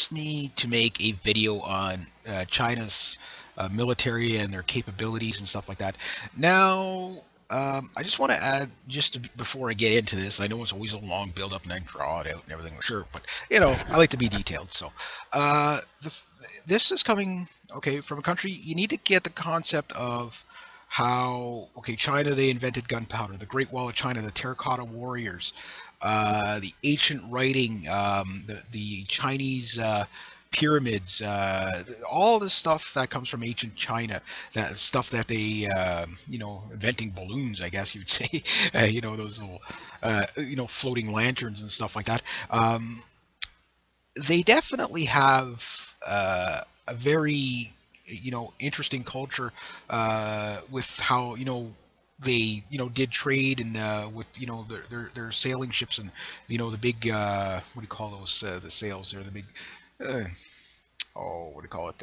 asked me to make a video on China's military and their capabilities and stuff like that. Now, I just want to add, before I get into this, I know it's always a long build up and I draw it out and everything, sure, but I like to be detailed. So, this is coming, okay, from a country. You need to get the concept of how, okay, China, they invented gunpowder, the Great Wall of China, the Terracotta Warriors, the ancient writing, the Chinese pyramids, all the stuff that comes from ancient China, that stuff that they, inventing balloons, I guess you'd say, those little, floating lanterns and stuff like that. They definitely have a very, interesting culture with how, they did trade and with their sailing ships and the big what do you call those the sails there, the big uh, what do you call it,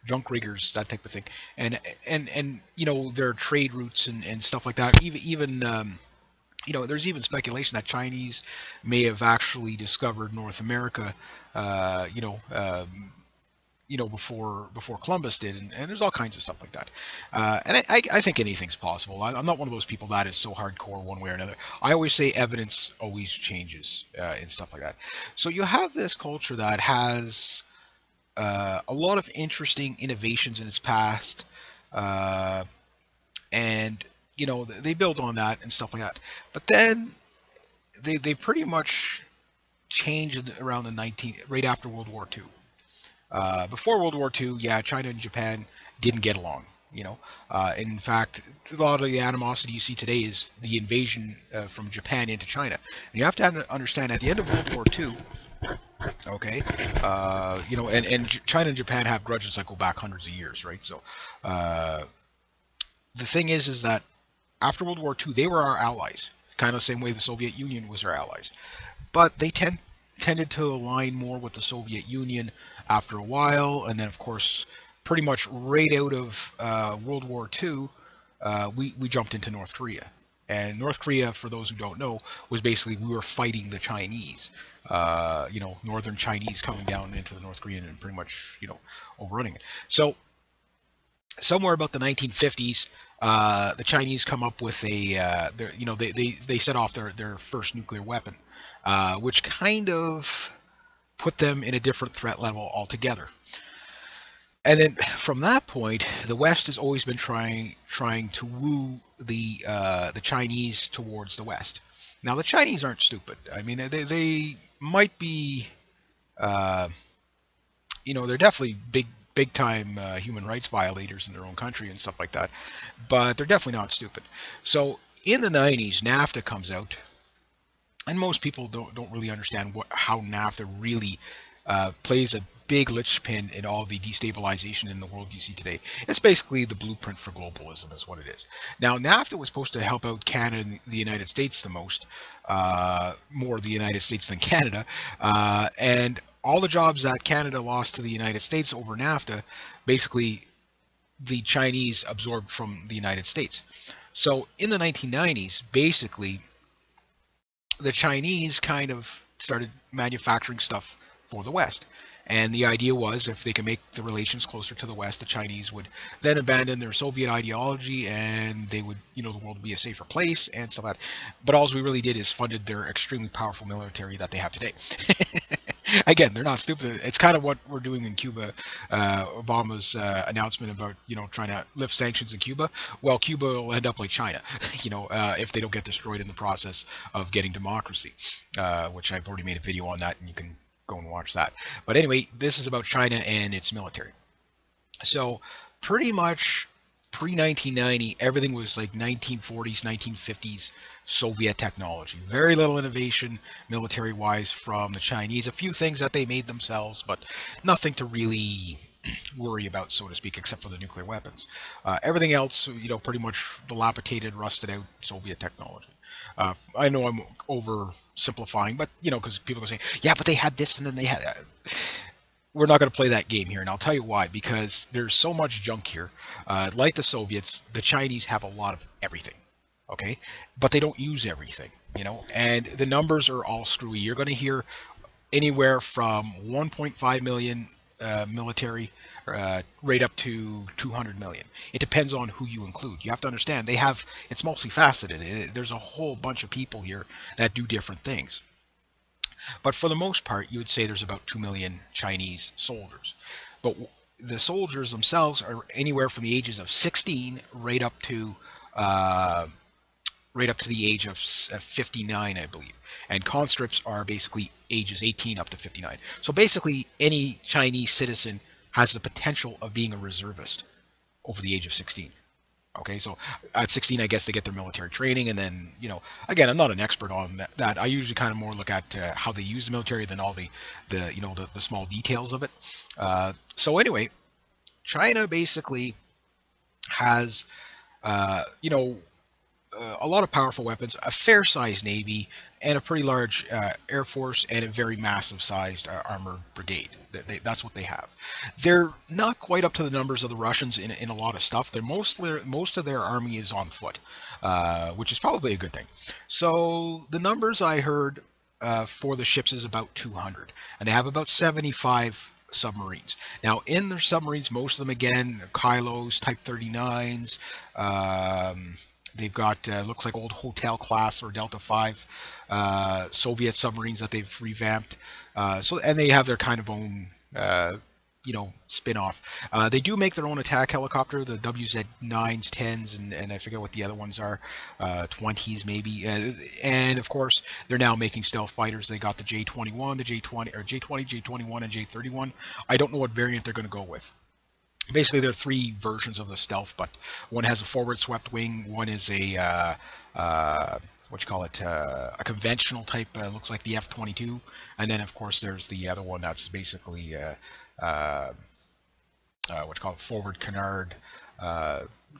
junk riggers, that type of thing, and their trade routes and stuff like that. Even there's even speculation that Chinese may have actually discovered North America, uh, you know, um, before Columbus did, and there's all kinds of stuff like that. And I think anything's possible. I'm not one of those people that is so hardcore one way or another. I always say evidence always changes and stuff like that. So you have this culture that has a lot of interesting innovations in its past, uh, and they build on that and stuff like that. But then they pretty much changed around the 19 right after World War II. Before World War II, yeah, China and Japan didn't get along. In fact, a lot of the animosity you see today is the invasion from Japan into China. And you have to understand, at the end of World War II, okay, and China and Japan have grudges that go back hundreds of years, right? So uh, the thing is that after World War II, they were our allies, kind of the same way the Soviet Union was our allies. But they tended to align more with the Soviet Union after a while, and then of course, pretty much right out of World War II, we jumped into North Korea. And North Korea, for those who don't know, was basically we were fighting the Chinese, northern Chinese coming down into the North Korean and pretty much, overrunning it. So somewhere about the 1950s, the Chinese come up with they set off their first nuclear weapon, which kind of put them in a different threat level altogether. And then from that point, the West has always been trying to woo the Chinese towards the West. Now the Chinese aren't stupid. I mean, they might be, uh, they're definitely big time human rights violators in their own country and stuff like that, but they're definitely not stupid. So in the 90s, NAFTA comes out, and most people don't really understand how NAFTA really plays a big linchpin in all the destabilization in the world you see today. It's basically the blueprint for globalism, is what it is. Now, NAFTA was supposed to help out Canada and the United States the most, more the United States than Canada, and all the jobs that Canada lost to the United States over NAFTA, basically the Chinese absorbed from the United States. So in the 1990s, basically the Chinese kind of started manufacturing stuff for the West. And the idea was if they can make the relations closer to the West, the Chinese would then abandon their Soviet ideology and they would, the world would be a safer place and stuff like that. But all we really did is funded their extremely powerful military that they have today. Again, they're not stupid. It's kind of what we're doing in Cuba. Obama's announcement about trying to lift sanctions in Cuba. Well, Cuba will end up like China, if they don't get destroyed in the process of getting democracy. Which I've already made a video on that, and you can go and watch that. But anyway, this is about China and its military. So pretty much pre-1990, everything was like 1940s, 1950s Soviet technology. Very little innovation military-wise from the Chinese. A few things that they made themselves, but nothing to really worry about, so to speak, except for the nuclear weapons. Everything else, pretty much dilapidated, rusted out Soviet technology. I know I'm oversimplifying, but because people are saying, yeah, but they had this and then they had that. We're not going to play that game here, and I'll tell you why. Because there's so much junk here. Like the Soviets, the Chinese have a lot of everything, okay? But they don't use everything, and the numbers are all screwy. You're going to hear anywhere from 1.5 million military right up to 200 million. It depends on who you include. You have to understand it's mostly faceted. There's a whole bunch of people here that do different things. But for the most part, you would say there's about 2 million Chinese soldiers. But the soldiers themselves are anywhere from the ages of 16 uh, right up to the age of 59, I believe. And conscripts are basically ages 18 up to 59. So basically, any Chinese citizen has the potential of being a reservist over the age of 16. Okay, so at 16, I guess they get their military training, and then, again, I'm not an expert on that. I usually kind of more look at how they use the military than all the small details of it. So anyway, China basically has, a lot of powerful weapons, a fair-sized navy, and a pretty large air force, and a very massive-sized armored brigade. That's what they have. They're not quite up to the numbers of the Russians in a lot of stuff. Most of their army is on foot, which is probably a good thing. So the numbers I heard for the ships is about 200, and they have about 75 submarines. Now, in their submarines, most of them, again, Kylos, Type 39s. They've got, looks like old Hotel class or Delta 5 Soviet submarines that they've revamped. And they have their kind of own, spin-off. They do make their own attack helicopter, the WZ-9s, 10s, and I forget what the other ones are, 20s maybe. And of course, they're now making stealth fighters. They got the J-21, the J-20, or J-20, J-21, and J-31. I don't know what variant they're going to go with. Basically, there are three versions of the stealth, but one has a forward swept wing, one is a a conventional type, looks like the F-22, and then of course there's the other one that's basically forward canard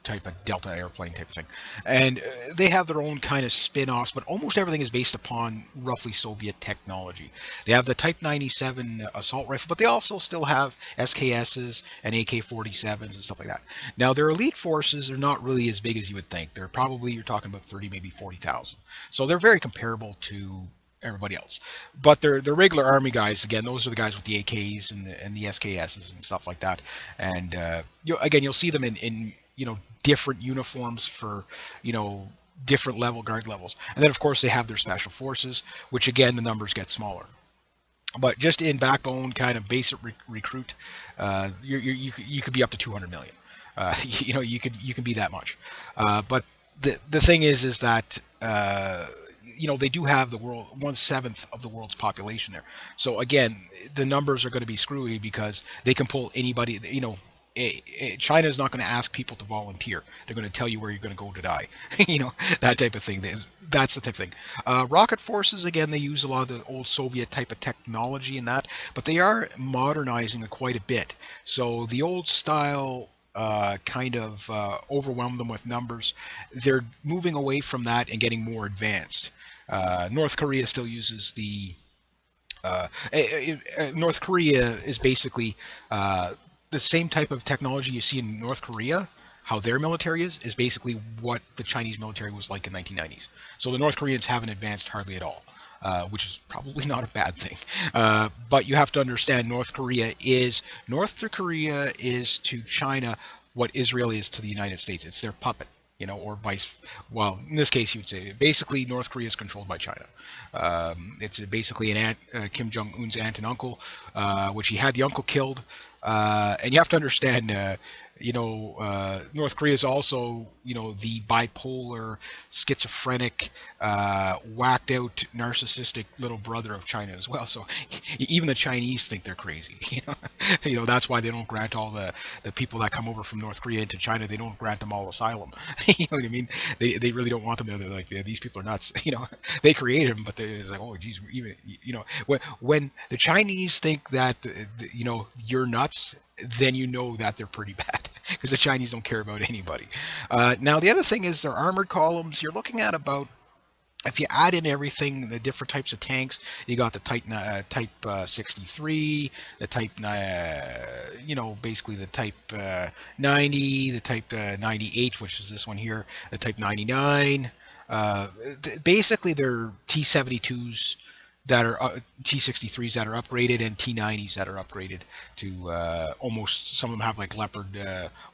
type of Delta airplane type of thing. And they have their own kind of spin-offs, but almost everything is based upon roughly Soviet technology. They have the Type 97 assault rifle, but they also still have SKSs and AK-47s and stuff like that. Now, their elite forces are not really as big as you would think. You're talking about 30, maybe 40,000. So they're very comparable to everybody else. But they're regular army guys. Again, those are the guys with the AKs and the SKSs and stuff like that. And you'll see them in different uniforms for different guard levels. And then of course they have their special forces, which again the numbers get smaller. But just in backbone kind of basic recruit, you could be up to 200 million. You can be that much. But the thing is that they do have the world 1/7 of the world's population there. So again, the numbers are going to be screwy because they can pull anybody. China is not going to ask people to volunteer. They're going to tell you where you're going to go to die. That type of thing. That's the type of thing. Rocket forces, again, they use a lot of the old Soviet type of technology in that, but they are modernizing it quite a bit. So the old style kind of overwhelmed them with numbers. They're moving away from that and getting more advanced. North Korea still uses the North Korea is basically the same type of technology you see in North Korea. How their military is basically what the Chinese military was like in 1990s. So the North Koreans haven't advanced hardly at all, which is probably not a bad thing. But you have to understand North Korea is to China what Israel is to the United States. It's their puppet. Or well, in this case, you would say basically North Korea is controlled by China. It's basically Kim Jong-un's aunt and uncle, which he had the uncle killed. And you have to understand, North Korea is also, the bipolar, schizophrenic, whacked out, narcissistic little brother of China as well. So even the Chinese think they're crazy. That's why they don't grant all the people that come over from North Korea into China. They don't grant them all asylum. You know what I mean? They really don't want them. They're like, these people are nuts. They created them, but it's like, oh, geez, even when the Chinese think that you're nuts, then that they're pretty bad because the Chinese don't care about anybody. Now, the other thing is their armored columns. You're looking at about, if you add in everything, the different types of tanks, you got the Type 63, the Type, basically the Type 90, the Type 98, which is this one here, the Type 99. Basically, they're T-72s that are T63s that are upgraded, and T90s that are upgraded to almost. Some of them have like Leopard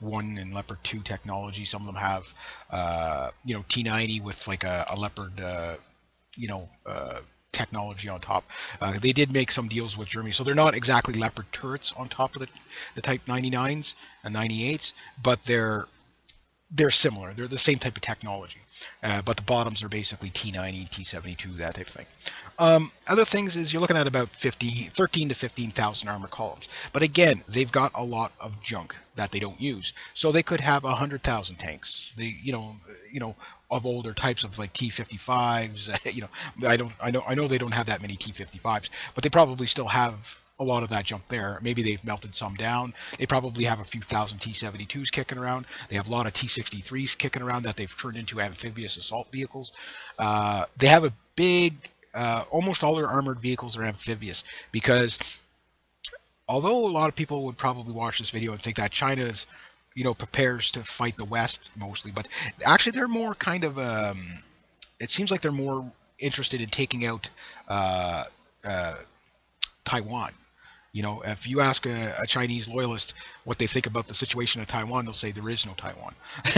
1 and Leopard 2 technology. Some of them have T90 with like a Leopard you know, technology on top. They did make some deals with Germany, so they're not exactly Leopard turrets on top of the Type 99s and 98s, but they're similar. They're the same type of technology, but the bottoms are basically T90, T72, that type of thing. Other things is you're looking at about 13 to 15,000 armor columns. But again, they've got a lot of junk that they don't use. So they could have 100,000 tanks. Of older types of like T55s. I know they don't have that many T55s, but they probably still have a lot of that junk there. Maybe they've melted some down. They probably have a few thousand T72s kicking around. They have a lot of T63s kicking around that they've turned into amphibious assault vehicles. They have a big, almost all their armored vehicles are amphibious, because although a lot of people would probably watch this video and think that China's prepares to fight the West mostly, but actually they're more kind of it seems like they're more interested in taking out Taiwan. If you ask a Chinese loyalist what they think about the situation of Taiwan, they'll say there is no Taiwan.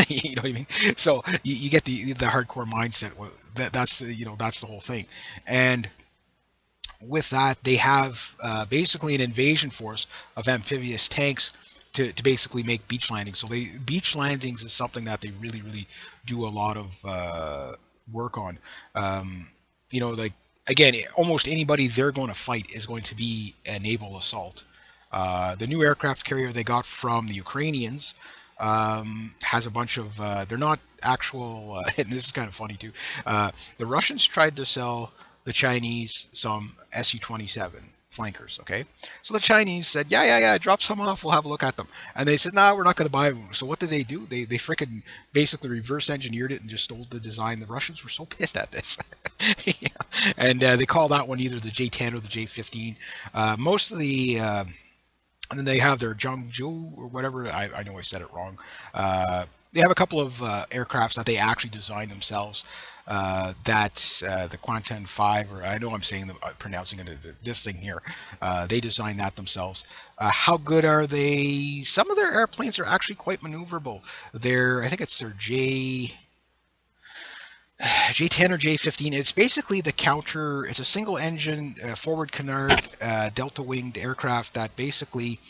You know what I mean? So you get the hardcore mindset. That's the whole thing. And with that, they have basically an invasion force of amphibious tanks to basically make beach landings. So beach landings is something that they really, really do a lot of work on. Like, again, almost anybody they're going to fight is going to be a naval assault. The new aircraft carrier they got from the Ukrainians has a bunch of, they're not actual, and this is kind of funny too, the Russians tried to sell the Chinese some Su-27 flankers, okay? So the Chinese said, yeah, drop some off, we'll have a look at them. And they said, nah, we're not going to buy them. So what did they do? They freaking basically reverse engineered it and just stole the design. The Russians were so pissed at this. Yeah. And they call that one either the J-10 or the J-15. Most of the... and then they have their Zhengzhou or whatever. I know I said it wrong. They have a couple of aircrafts that they actually designed themselves. The Quanten 5, or I know I'm saying pronouncing it this thing here. They designed that themselves. How good are they? Some of their airplanes are actually quite maneuverable. I think it's their J10 or J15. It's basically the counter. It's a single engine forward canard delta winged aircraft that basically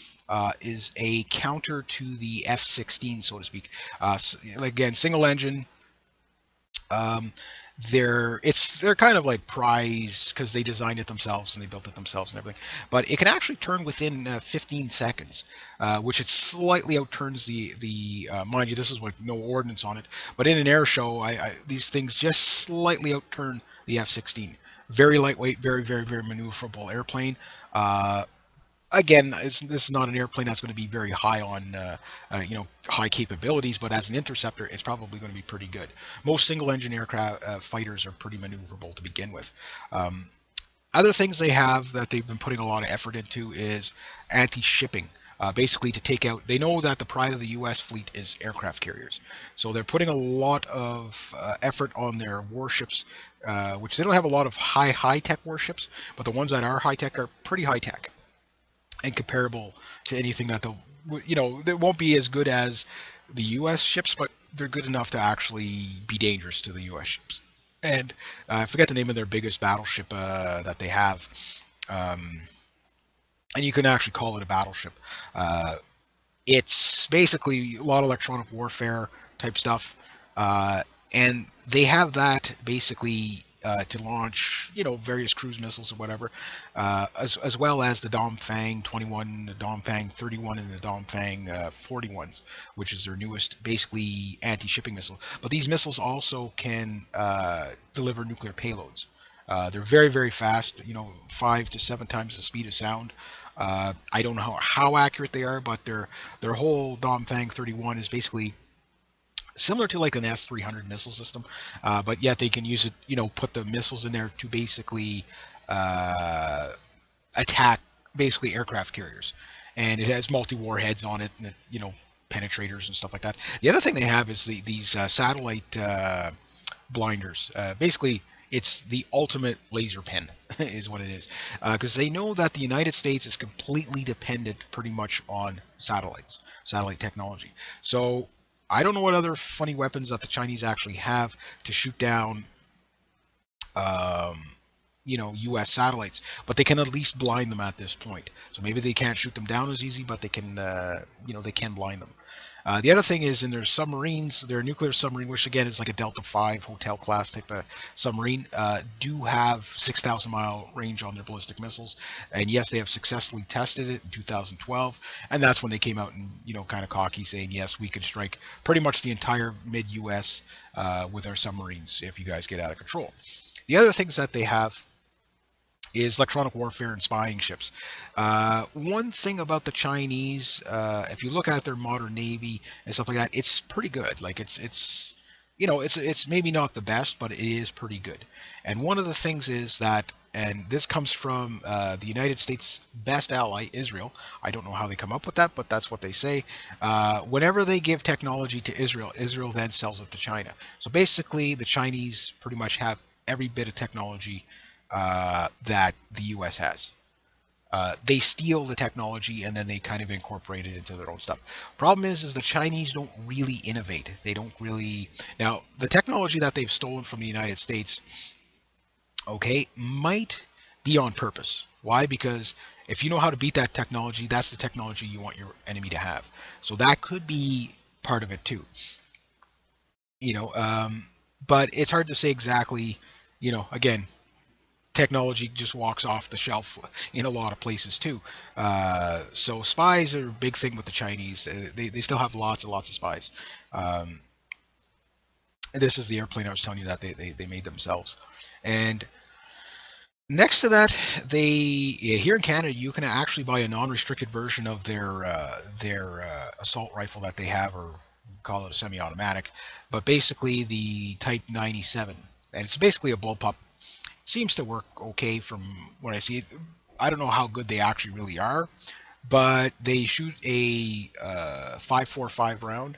is a counter to the F-16, so to speak. Again, single engine. They're kind of like prize because they designed it themselves and they built it themselves and everything. But it can actually turn within 15 seconds, which it slightly outturns the mind you, this is with no ordnance on it. But in an air show, these things just slightly outturn the F-16. Very lightweight, very, very, very maneuverable airplane. Again, this is not an airplane that's going to be very high on, high capabilities, but as an interceptor, it's probably going to be pretty good. Most single-engine aircraft fighters are pretty maneuverable to begin with. Other things they have that they've been putting a lot of effort into is anti-shipping. Basically to take out, they know that the pride of the U.S. fleet is aircraft carriers. So they're putting a lot of effort on their warships, which they don't have a lot of high-tech warships, but the ones that are high-tech are pretty high-tech and comparable to anything that they won't be as good as the U.S. ships, but they're good enough to actually be dangerous to the U.S. ships. And I forget the name of their biggest battleship that they have. And you can actually call it a battleship. It's basically a lot of electronic warfare type stuff. And they have that basically to launch, various cruise missiles or whatever, as well as the Dongfang 21, the Dongfang 31, and the Dongfang 41s, which is their newest, basically anti-shipping missile. But these missiles also can deliver nuclear payloads. They're very, very fast, 5 to 7 times the speed of sound. I don't know how accurate they are, but their whole Dongfang 31 is basically similar to like an S-300 missile system, but yet they can use it, put the missiles in there to basically attack basically aircraft carriers. And it has multi-warheads on it, and penetrators and stuff like that. The other thing they have is these satellite blinders. Basically, It's the ultimate laser pen, is what it is, because they know that the United States is completely dependent, pretty much, on satellites, satellite technology. So I don't know what other funny weapons that the Chinese actually have to shoot down, um, U.S. satellites, but they can at least blind them at this point. So maybe they can't shoot them down as easy, but they can, they can blind them. The other thing is in their submarines, their nuclear submarine, which again is like a Delta V hotel class type of submarine, do have 6,000-mile range on their ballistic missiles. And yes, they have successfully tested it in 2012, and that's when they came out and kind of cocky, saying yes, we could strike pretty much the entire mid-U.S. With our submarines if you guys get out of control. The other things that they have is electronic warfare and spying ships. One thing about the Chinese, if you look at their modern navy and stuff like that, it's pretty good. Like it's maybe not the best, but it is pretty good. And one of the things is that, and this comes from the United States' best ally, Israel. I don't know how they come up with that, but that's what they say. Whenever they give technology to Israel, Israel then sells it to China. So basically, the Chinese pretty much have every bit of technology that the U.S. has. They steal the technology and then they kind of incorporate it into their own stuff. Problem is the Chinese don't really innovate. They don't really. Now, the technology that they've stolen from the United States, okay, might be on purpose. Why? Because if you know how to beat that technology, that's the technology you want your enemy to have. So that could be part of it too. But it's hard to say exactly. Again, technology just walks off the shelf in a lot of places too. So spies are a big thing with the Chinese. They still have lots and lots of spies. This is the airplane I was telling you that they made themselves. And next to that, here in Canada, you can actually buy a non-restricted version of their assault rifle that they have, or call it a semi-automatic, but basically the Type 97, and it's basically a bullpup. Seems to work okay from what I see. I don't know how good they actually really are, but they shoot a 5.45 round,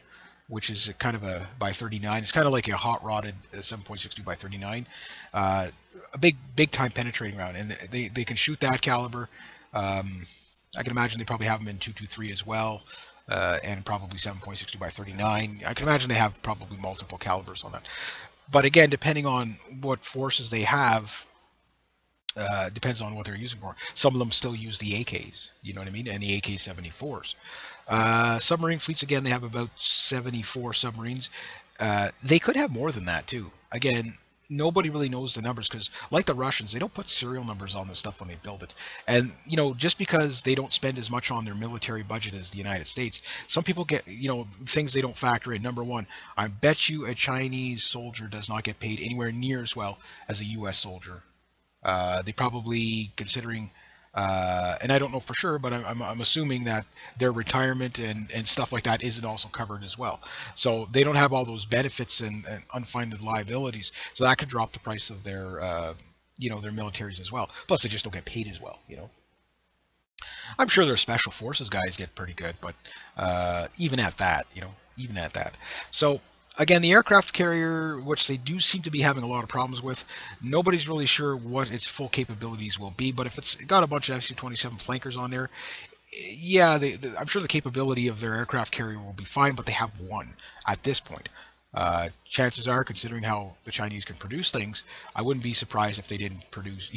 which is kind of a by 39. It's kind of like a hot rodded 7.62 by 39, a big time penetrating round, and they can shoot that caliber. I can imagine they probably have them in 223 as well, and probably 7.62 by 39. I can imagine they have probably multiple calibers on that. But again, depending on what forces they have, depends on what they're using for. Some of them still use the AKs, you know what I mean, and the AK-74s. Submarine fleets, again, they have about 74 submarines. They could have more than that, too. Again, nobody really knows the numbers because, like the Russians, they don't put serial numbers on this stuff when they build it. And, just because they don't spend as much on their military budget as the United States, some people get, things they don't factor in. Number one, I bet you a Chinese soldier does not get paid anywhere near as well as a U.S. soldier. They probably, considering, and I don't know for sure, but I'm assuming that their retirement and stuff like that isn't also covered as well. So they don't have all those benefits and unfunded liabilities. So that could drop the price of their, their militaries as well. Plus, they just don't get paid as well. I'm sure their special forces guys get pretty good, but even at that. So again, the aircraft carrier, which they do seem to be having a lot of problems with, nobody's really sure what its full capabilities will be. But if it's got a bunch of FC-27 flankers on there, yeah, I'm sure the capability of their aircraft carrier will be fine, but they have one at this point. Chances are, considering how the Chinese can produce things, I wouldn't be surprised if they didn't produce,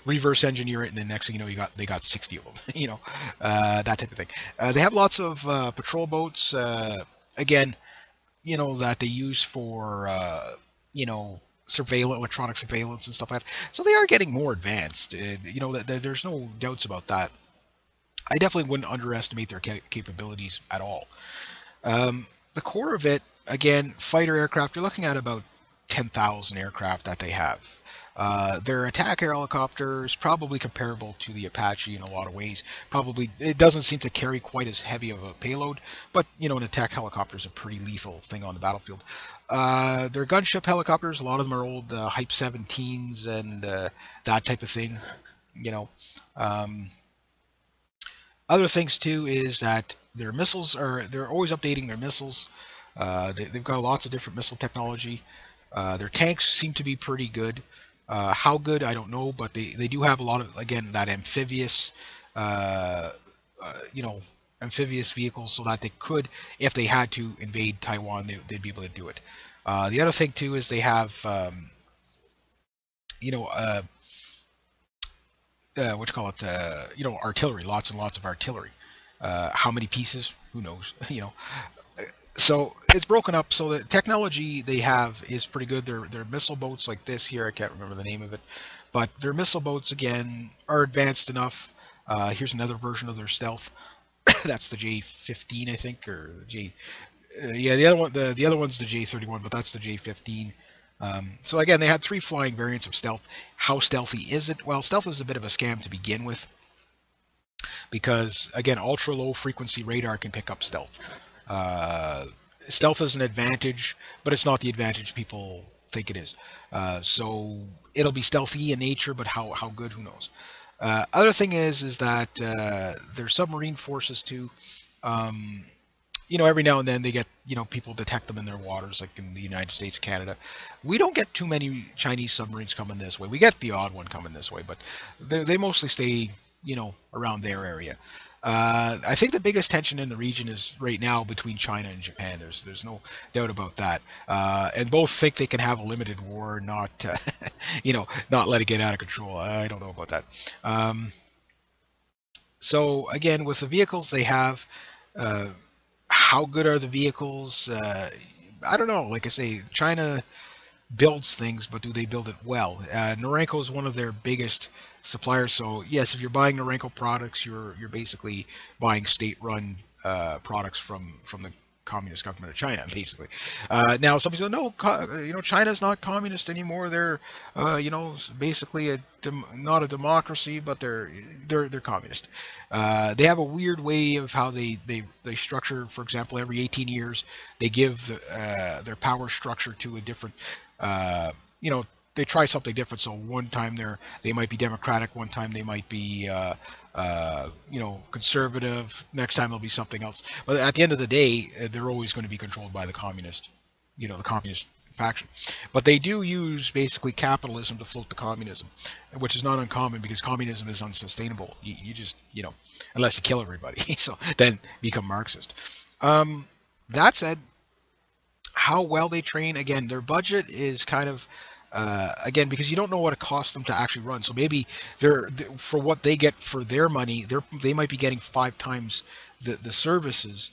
reverse engineer it, and then next thing you know, they got 60 of them, that type of thing. They have lots of patrol boats, again, that they use for, electronic surveillance and stuff like that. So they are getting more advanced. There's no doubts about that. I definitely wouldn't underestimate their capabilities at all. The core of it, again, fighter aircraft, you're looking at about 10,000 aircraft that they have. Their attack helicopter is probably comparable to the Apache in a lot of ways. Probably, it doesn't seem to carry quite as heavy of a payload, but, an attack helicopter is a pretty lethal thing on the battlefield. Their gunship helicopters, a lot of them are old Hype 17s and that type of thing, Other things, too, is that their missiles they're always updating their missiles. They've got lots of different missile technology. Their tanks seem to be pretty good. How good, I don't know, but they do have a lot of, again, that amphibious, uh, you know, amphibious vehicles, so that they could, if they had to invade Taiwan, they'd be able to do it. The other thing too is they have, you know, what you call it, artillery, lots and lots of artillery. How many pieces? Who knows? So it's broken up. So the technology they have is pretty good. Their missile boats like this here, I can't remember the name of it, but their missile boats again are advanced enough. Here's another version of their stealth. That's the J-15, I think, or J. Yeah, the other one, the other one's the J-31, but that's the J-15. So again, they had three flying variants of stealth. How stealthy is it? Well, stealth is a bit of a scam to begin with, because again, ultra low frequency radar can pick up stealth. Uh, Stealth is an advantage, but it's not the advantage people think it is. So it'll be stealthy in nature, but how good, who knows? Other thing is that their submarine forces too. Um, every now and then they get, people detect them in their waters, like in the United States, Canada. We don't get too many Chinese submarines coming this way. We get the odd one coming this way, but they mostly stay, around their area. I think the biggest tension in the region is right now between China and Japan. There's no doubt about that. And both think they can have a limited war, not, not let it get out of control. I don't know about that. So again, with the vehicles they have, how good are the vehicles? I don't know. Like I say, China builds things, but do they build it well? Norenco is one of their biggest suppliers. So yes, if you're buying Norenco products, you're basically buying state-run products from the Communist government of China, basically. Now, some people say, no, China's not communist anymore. They're, basically not a democracy, but they're communist. They have a weird way of how they structure. For example, every 18 years, they give their power structure to a different, they try something different. So one time they might be democratic, one time they might be conservative. Next time there'll be something else. But at the end of the day, they're always going to be controlled by the communist, the communist faction. But they do use basically capitalism to float the communism, which is not uncommon because communism is unsustainable. You just, unless you kill everybody, so then become Marxist. That said, how well they train, again, their budget is kind of, again, because you don't know what it costs them to actually run. So maybe for what they get for their money, they might be getting 5 times the services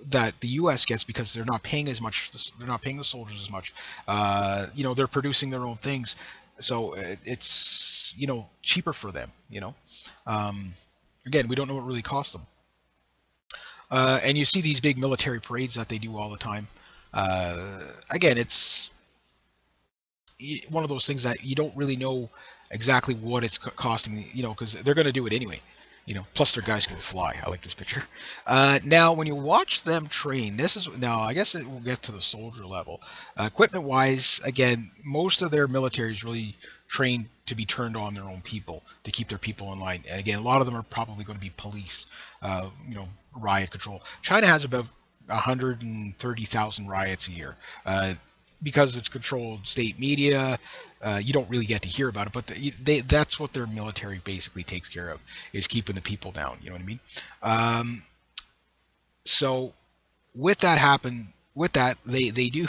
that the U.S. gets because they're not paying as much. They're not paying the soldiers as much. They're producing their own things, so it's cheaper for them. Again, we don't know what it really costs them. And you see these big military parades that they do all the time. Again, it's one of those things that you don't really know exactly what it's costing, because they're going to do it anyway. Plus their guys can fly. I like this picture. Now, when you watch them train, I guess it will get to the soldier level. Equipment-wise, again, most of their military is really trained to be turned on their own people, to keep their people in line. And again, a lot of them are probably going to be police, riot control. China has about 130,000 riots a year. Because it's controlled state media, you don't really get to hear about it. But that's what their military basically takes care of, is keeping the people down. You know what I mean? So with that they do,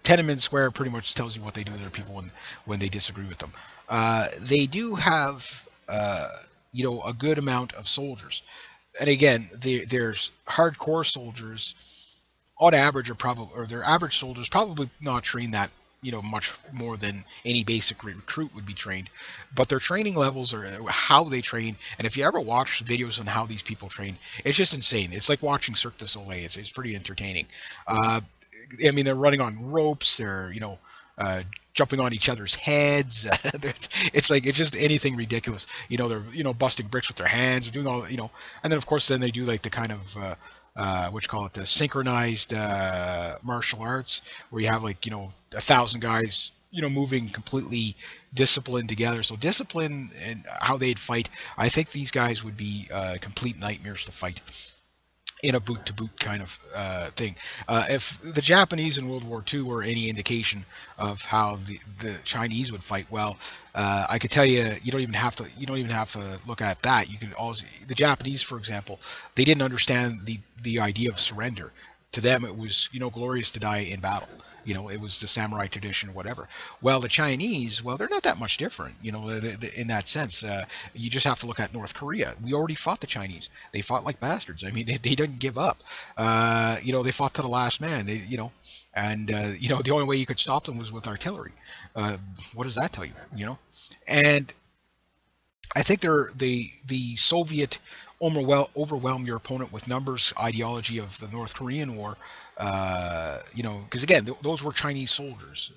Tiananmen Square pretty much tells you what they do to their people when they disagree with them. They do have, a good amount of soldiers. And again, there's hardcore soldiers. On average, their average soldiers probably not trained that, much more than any basic recruit would be trained. But their training levels are how they train. And if you ever watch videos on how these people train, it's just insane. It's like watching Cirque du Soleil. It's pretty entertaining. They're running on ropes. They're, jumping on each other's heads. It's just anything ridiculous. They're, busting bricks with their hands, doing all, and then of course then they do like the kind of, the synchronized martial arts, where you have 1,000 guys, moving completely disciplined together. So discipline and how they'd fight, I think these guys would be complete nightmares to fight. in a boot to boot kind of thing. If the Japanese in World War II were any indication of how the Chinese would fight, well, I could tell you, you don't even have to look at that. You can also, the Japanese, for example, they didn't understand the idea of surrender. To them, it was, glorious to die in battle. It was the samurai tradition or whatever. Well, the Chinese, well, they're not that much different, in that sense. You just have to look at North Korea. We already fought the Chinese. They fought like bastards. I mean, they didn't give up. They fought to the last man. And the only way you could stop them was with artillery. What does that tell you? And I think the Soviet overwhelm your opponent with numbers ideology of the North Korean War. Because again, those were Chinese soldiers.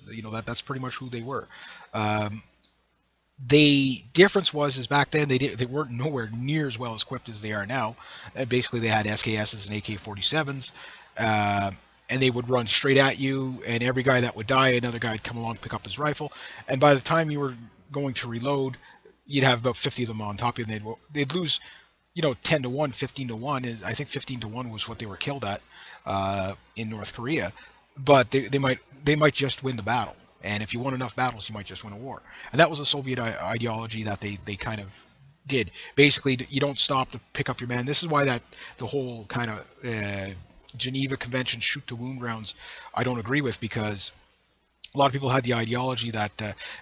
That's pretty much who they were. The difference is back then they weren't nowhere near as well equipped as they are now. Basically, they had SKSs and AK-47s. And they would run straight at you, and every guy that would die, another guy would come along, pick up his rifle, and by the time you were going to reload, you'd have about 50 of them on top of you, and they'd lose, 10 to 1, 15 to 1. I think 15 to 1 was what they were killed at in North Korea. But they might just win the battle. And if you won enough battles, you might just win a war. And that was a Soviet ideology that they kind of did. Basically, you don't stop to pick up your man. This is why the whole kind of Geneva Convention shoot to wound rounds I don't agree with, because a lot of people had the ideology that,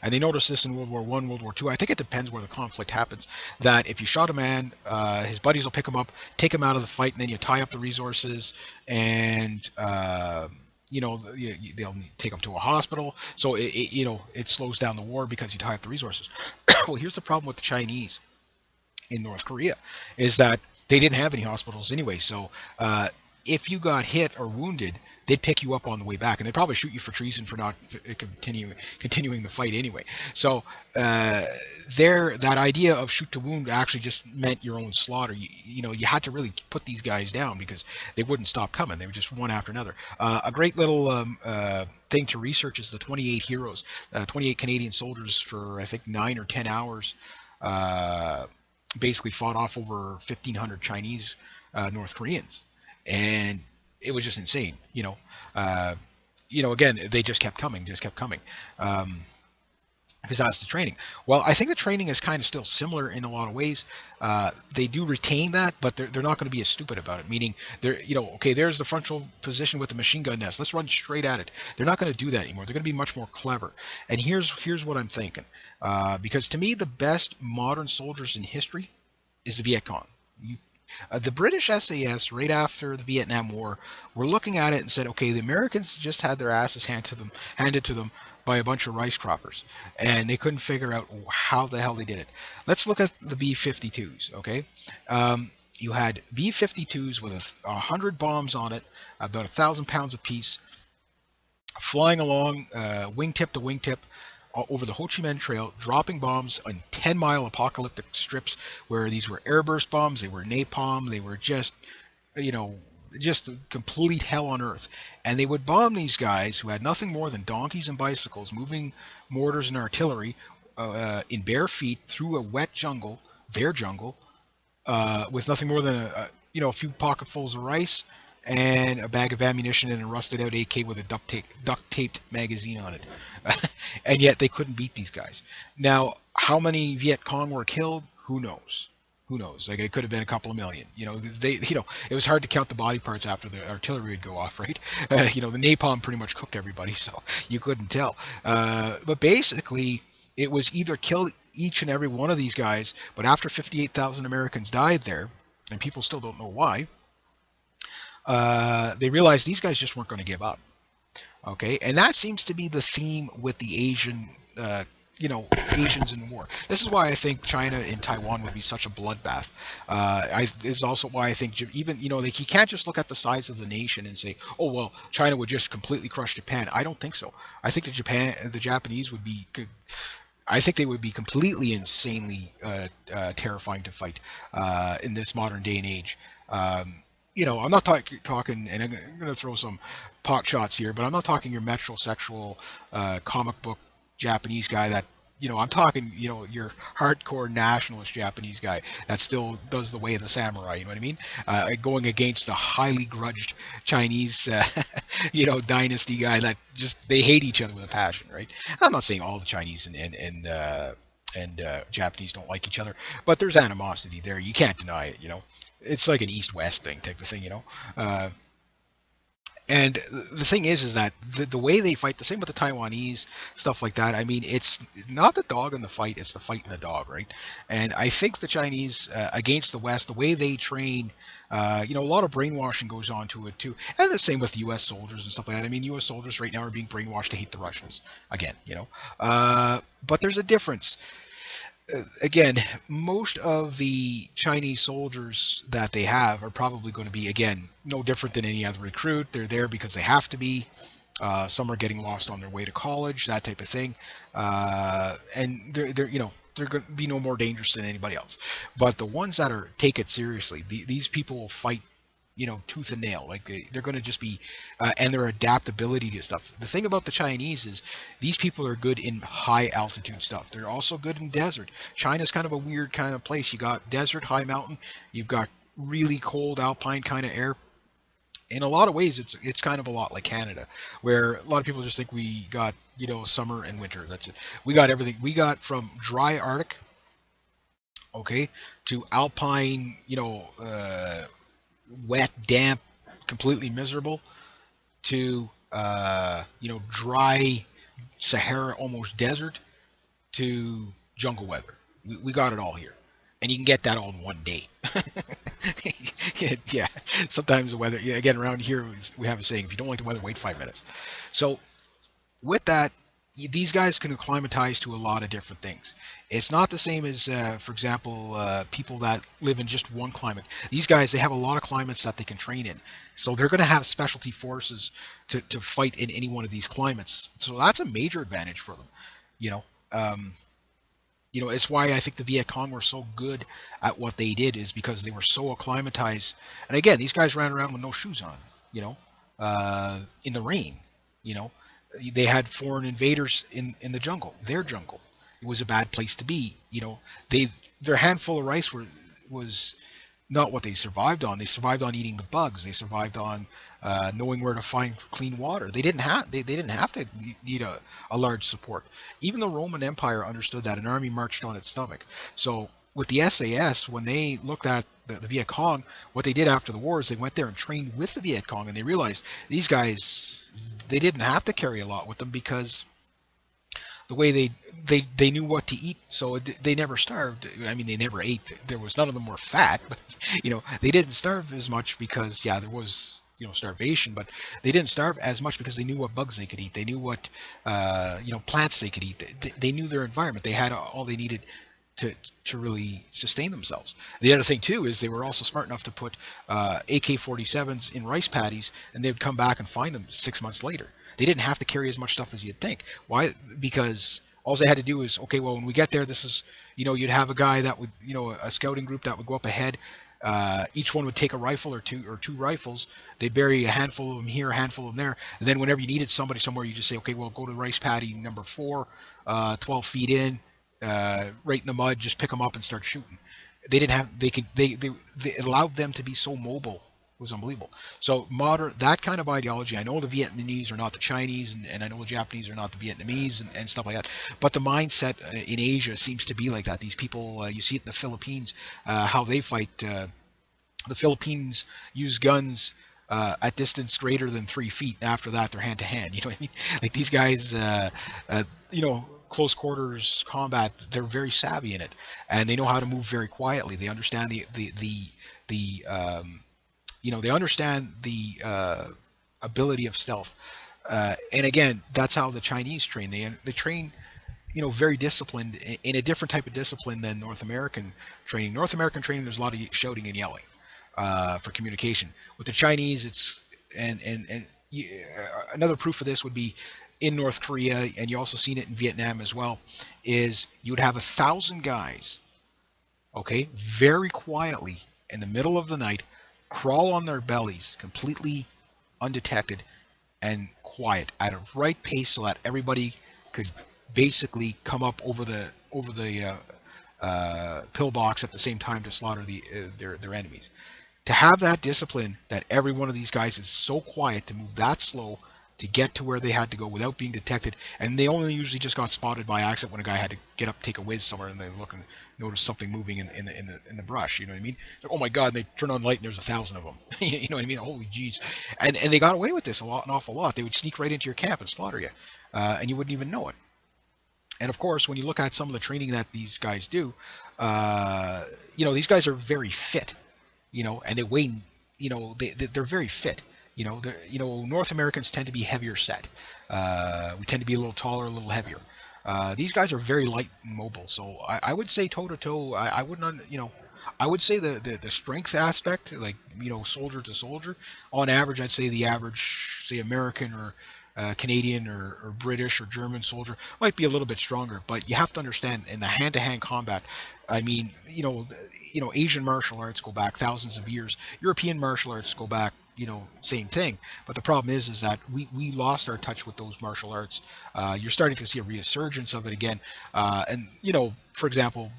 and they noticed this in World War I, World War II, I think it depends where the conflict happens, that if you shot a man, his buddies will pick him up, take him out of the fight, and then you tie up the resources, and, they'll take him to a hospital. So, it slows down the war because you tie up the resources. Well, here's the problem with the Chinese in North Korea, is that they didn't have any hospitals anyway. So, if you got hit or wounded, they'd pick you up on the way back, and they'd probably shoot you for treason for not continuing the fight anyway. So that idea of shoot to wound actually just meant your own slaughter. You had to really put these guys down because they wouldn't stop coming. They were just one after another. A great little thing to research is the 28 heroes, 28 Canadian soldiers for I think 9 or 10 hours. Basically fought off over 1,500 Chinese North Koreans. And it was just insane, again, they just kept coming, because that's the training. Well, I think the training is kind of still similar in a lot of ways. They do retain that, but they're not going to be as stupid about it, meaning okay, there's the frontal position with the machine gun nest. Let's run straight at it. They're not going to do that anymore. They're going to be much more clever. And here's what I'm thinking. Because to me, the best modern soldiers in history is the Viet Cong. The British SAS, right after the Vietnam War, were looking at it and said, okay, the Americans just had their asses handed to them by a bunch of rice croppers, and they couldn't figure out how the hell they did it. Let's look at the B-52s, okay? You had B-52s with 100 bombs on it, about 1,000 pounds apiece, flying along wingtip to wingtip, over the Ho Chi Minh Trail, dropping bombs on 10-mile apocalyptic strips where these were airburst bombs, they were napalm, they were just complete hell on earth. And they would bomb these guys who had nothing more than donkeys and bicycles, moving mortars and artillery in bare feet through a wet jungle, their jungle, with nothing more than a few pocketfuls of rice and a bag of ammunition and a rusted out AK with a duct taped magazine on it. And yet they couldn't beat these guys. Now, how many Viet Cong were killed? Who knows? Like, it could have been a couple of million. It was hard to count the body parts after the artillery would go off, right? The napalm pretty much cooked everybody, so you couldn't tell. But basically, it was either kill each and every one of these guys, but after 58,000 Americans died there, and people still don't know why, they realized these guys just weren't going to give up. Okay, and that seems to be the theme with the Asians in the war. This is why I think China and Taiwan would be such a bloodbath. This is also why I think even, you can't just look at the size of the nation and say, oh, well, China would just completely crush Japan. I don't think so. I think the Japanese would be, I think they would be completely insanely terrifying to fight in this modern day and age. I'm not talking, and I'm going to throw some pot shots here, but I'm not talking your metrosexual comic book Japanese guy that I'm talking, your hardcore nationalist Japanese guy that still does the way of the samurai. You know what I mean? Going against the highly grudged Chinese, dynasty guy that just they hate each other with a passion, right? I'm not saying all the Chinese and Japanese don't like each other, but there's animosity there. You can't deny it. It's like an East-West thing type of thing. And the thing is that the way they fight, the same with the Taiwanese, stuff like that. I mean, it's not the dog in the fight; it's the fight in the dog, right? And I think the Chinese against the West, the way they train, a lot of brainwashing goes on to it too, and the same with U.S. soldiers and stuff like that. I mean, U.S. soldiers right now are being brainwashed to hate the Russians again, but there's a difference. Again, most of the Chinese soldiers that they have are probably going to be, again, no different than any other recruit. They're there because they have to be. Some are getting lost on their way to college, that type of thing, and they're going to be no more dangerous than anybody else. But the ones that take it seriously, these people will fight, tooth and nail. Like they're going to just be, and their adaptability to stuff. The thing about the Chinese is these people are good in high altitude stuff. They're also good in desert. China's kind of a weird kind of place. You got desert, high mountain. You've got really cold alpine kind of air. In a lot of ways, it's kind of a lot like Canada, where a lot of people just think we got summer and winter. That's it. We got everything. We got from dry Arctic, okay, to alpine, wet, damp, completely miserable, to dry Sahara, almost desert, to jungle weather. We got it all here, and you can get that all in one day. Yeah, sometimes the weather. Yeah, again, around here we have a saying: if you don't like the weather, wait 5 minutes. So with that, these guys can acclimatize to a lot of different things. It's not the same as, for example, people that live in just one climate. These guys, they have a lot of climates that they can train in. So they're going to have specialty forces to fight in any one of these climates. So that's a major advantage for them. It's why I think the Viet Cong were so good at what they did, is because they were so acclimatized. And again, these guys ran around with no shoes on, in the rain, They had foreign invaders in the jungle, their jungle. It was a bad place to be. Their handful of rice was not what they survived on. They survived on eating the bugs. They survived on knowing where to find clean water. They didn't have to need a large support. Even the Roman Empire understood that an army marched on its stomach. So with the SAS, when they looked at the Viet Cong, what they did after the war is they went there and trained with the Viet Cong, and they realized these guys, they didn't have to carry a lot with them because the way they knew what to eat, so they never starved. I mean, they never ate. There was none of them were fat, but they didn't starve as much because there was starvation, but they didn't starve as much because they knew what bugs they could eat. They knew what plants they could eat. They knew their environment. They had all they needed to really sustain themselves. The other thing too is they were also smart enough to put AK-47s in rice paddies, and they would come back and find them 6 months later. They didn't have to carry as much stuff as you'd think. Why? Because all they had to do is, okay, well, when we get there, this is, you'd have a guy that would, a scouting group that would go up ahead. Each one would take a rifle or two rifles. They'd bury a handful of them here, a handful of them there. And then whenever you needed somebody somewhere, you just say, okay, well, go to rice paddy number 4, 12 feet in, right in the mud, just pick them up and start shooting. They allowed them to be so mobile. It was unbelievable. So that kind of ideology, I know the Vietnamese are not the Chinese, and I know the Japanese are not the Vietnamese and stuff like that, but the mindset in Asia seems to be like that. These people, you see it in the Philippines, how they fight. The Philippines use guns at distance greater than 3 feet. After that, they're hand to hand. You know what I mean? Like these guys, close quarters combat, they're very savvy in it, and they know how to move very quietly. They understand they understand the ability of stealth. And again, that's how the Chinese train. They train, very disciplined, in a different type of discipline than North American training. North American training, there's a lot of shouting and yelling for communication. With the Chinese, it's another proof of this would be in North Korea, and you also seen it in Vietnam as well, is you would have 1,000 guys, okay, very quietly in the middle of the night, crawl on their bellies, completely undetected and quiet, at a right pace so that everybody could basically come up over the pillbox at the same time to slaughter their enemies. To have that discipline that every one of these guys is so quiet to move that slow to get to where they had to go without being detected, and they only usually just got spotted by accident when a guy had to get up, take a whiz somewhere, and they look and notice something moving in the brush. You know what I mean? It's like, oh my god! And they turn on light and there's 1,000 of them. You know what I mean? Holy jeez! And they got away with this an awful lot. They would sneak right into your camp and slaughter you, and you wouldn't even know it. And of course, when you look at some of the training that these guys do, these guys are very fit, and they weigh, they're very fit. North Americans tend to be heavier set. We tend to be a little taller, a little heavier. These guys are very light and mobile. So I would say toe to toe. I would not, I would say the strength aspect, like, soldier to soldier, on average, I'd say the average, say, American or Canadian or British or German soldier might be a little bit stronger, but you have to understand in the hand-to-hand combat. I mean, Asian martial arts go back thousands of years. European martial arts go back, same thing. But the problem is that we lost our touch with those martial arts. You're starting to see a resurgence of it again. And for example,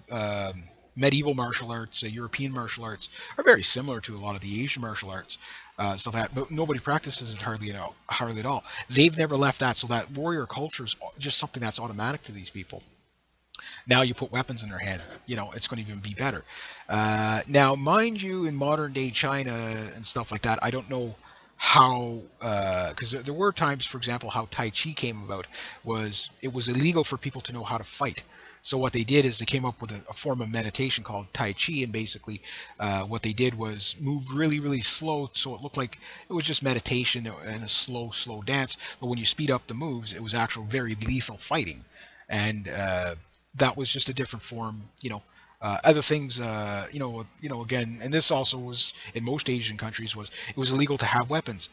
medieval martial arts, European martial arts are very similar to a lot of the Asian martial arts. Stuff that, but nobody practices it hardly at all. They've never left that, so that warrior culture is just something that's automatic to these people. Now you put weapons in their hand, it's going to even be better. Now, mind you, in modern day China and stuff like that, I don't know how, because there were times, for example, how Tai Chi came about was it was illegal for people to know how to fight. So what they did is they came up with a form of meditation called Tai Chi, and basically what they did was move really, really slow, so it looked like it was just meditation and a slow, slow dance. But when you speed up the moves, it was actual very lethal fighting, and that was just a different form. Other things, again, and this also was in most Asian countries, it was illegal to have weapons.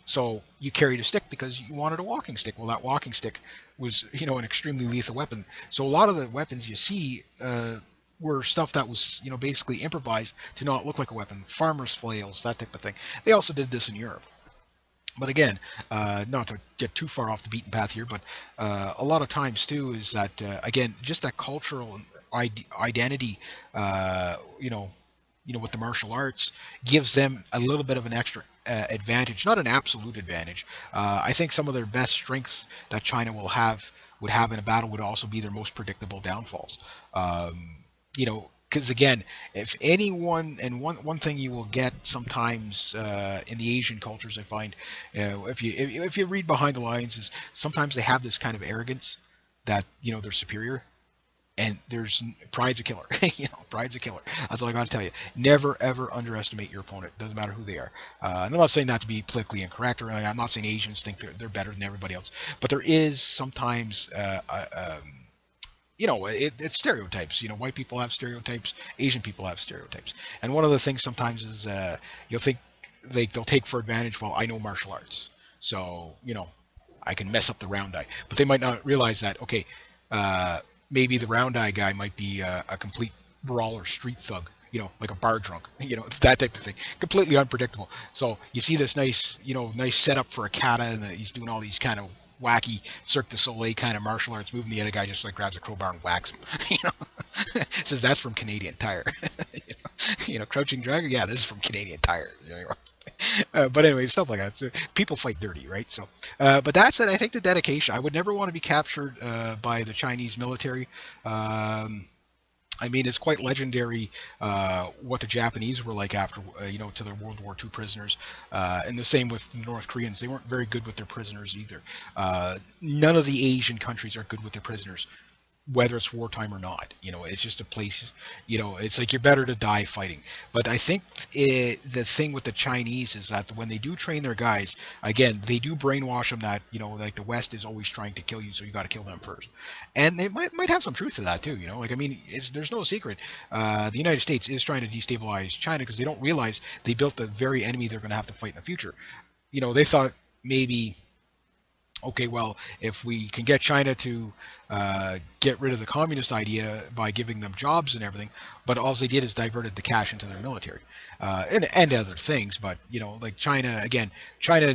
So you carried a stick because you wanted a walking stick. Well, that walking stick was, an extremely lethal weapon. So a lot of the weapons you see were stuff that was, basically improvised to not look like a weapon. Farmers' flails, that type of thing. They also did this in Europe. But again, not to get too far off the beaten path here, but a lot of times too is that, again, just that cultural identity, with the martial arts gives them a little bit of an extra advantage, not an absolute advantage. I think some of their best strengths that China would have in a battle would also be their most predictable downfalls. Because again, if anyone, and one thing you will get sometimes in the Asian cultures, I find, if you read behind the lines, is sometimes they have this kind of arrogance that they're superior, and pride's a killer. Pride's a killer. That's all I got to tell you. Never ever underestimate your opponent. Doesn't matter who they are. And I'm not saying that to be politically incorrect, or I'm not saying Asians think they're better than everybody else, but there is sometimes. It's stereotypes. White people have stereotypes, Asian people have stereotypes, and one of the things sometimes is you'll think they'll take for advantage. Well, I know martial arts, so I can mess up the round eye, but they might not realize that. Okay, maybe the round eye guy might be a complete brawler, street thug. Like a bar drunk. That type of thing. Completely unpredictable. So you see this nice setup for a kata, and he's doing all these kind of wacky Cirque du Soleil kind of martial arts move, and the other guy just like grabs a crowbar and whacks him. Says that's from Canadian Tire. Crouching Dragon. Yeah, this is from Canadian Tire. But anyway, stuff like that. So people fight dirty, right? So, but that's it. I think the dedication. I would never want to be captured by the Chinese military. I mean, it's quite legendary what the Japanese were like after, to their World War II prisoners. And the same with the North Koreans. They weren't very good with their prisoners either. None of the Asian countries are good with their prisoners, whether it's wartime or not. It's just a place, it's like you're better to die fighting. But I think the thing with the Chinese is that when they do train their guys, again, they do brainwash them that, like the West is always trying to kill you, so you got to kill them first. And they might have some truth to that too, there's no secret. The United States is trying to destabilize China because they don't realize they built the very enemy they're going to have to fight in the future. They thought maybe, okay, well, if we can get China to get rid of the communist idea by giving them jobs and everything, but all they did is diverted the cash into their military and other things. But like China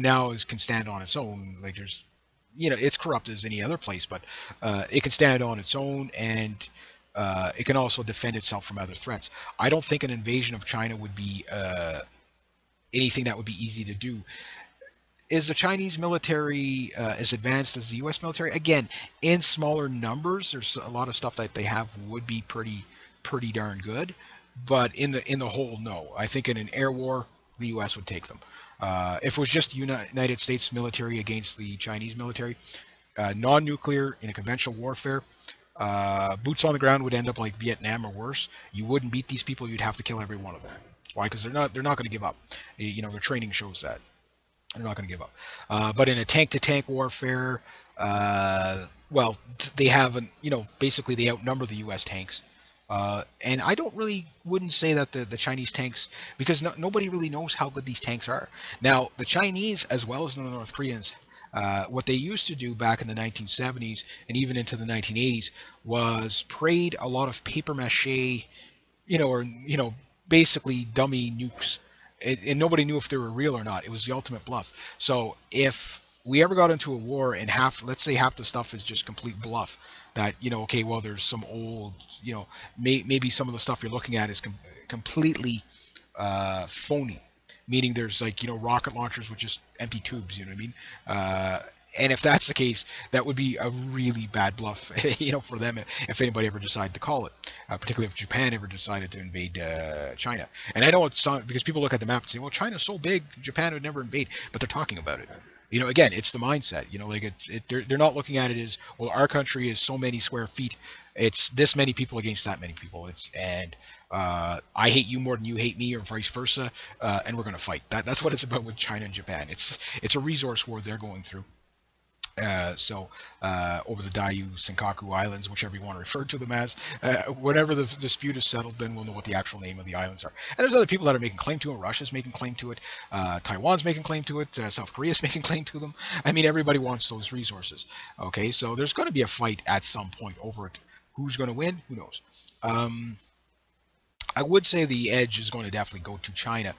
now can stand on its own. Like there's it's corrupt as any other place, but it can stand on its own, and it can also defend itself from other threats. I don't think an invasion of China would be anything that would be easy to do. Is the Chinese military as advanced as the U.S. military? Again, in smaller numbers, there's a lot of stuff that they have would be pretty darn good, but in the whole, no. I think in an air war, the U.S. would take them. If it was just United States military against the Chinese military, non-nuclear in a conventional warfare, boots on the ground would end up like Vietnam or worse. You wouldn't beat these people. You'd have to kill every one of them. Why? Because they're not going to give up. Their training shows that. They're not going to give up. But in a tank-to-tank warfare, well, they have basically they outnumber the U.S. tanks. And I wouldn't say that the Chinese tanks, because nobody really knows how good these tanks are. Now, the Chinese, as well as the North Koreans, what they used to do back in the 1970s and even into the 1980s was parade a lot of paper mache, basically dummy nukes, and nobody knew if they were real or not. It was the ultimate bluff. So if we ever got into a war and let's say half the stuff is just complete bluff, that okay, well, there's some old, maybe some of the stuff you're looking at is completely phony, meaning there's like rocket launchers with just empty tubes, you know what I mean? And if that's the case, that would be a really bad bluff, for them if anybody ever decided to call it, particularly if Japan ever decided to invade China. And I know it's because people look at the map and say, well, China's so big, Japan would never invade, but they're talking about it. Again, it's the mindset. Like they're not looking at it as, well, our country is so many square feet. It's this many people against that many people. I hate you more than you hate me, or vice versa, and we're going to fight. That's what it's about with China and Japan. It's a resource war they're going through. Over the Diaoyu Senkaku Islands, whichever you want to refer to them as, whenever the dispute is settled, then we'll know what the actual name of the islands are. And there's other people that are making claim to it. Russia's making claim to it. Taiwan's making claim to it. South Korea's making claim to them. I mean, everybody wants those resources. Okay, so there's going to be a fight at some point over it. Who's going to win? Who knows? I would say the edge is going to definitely go to China,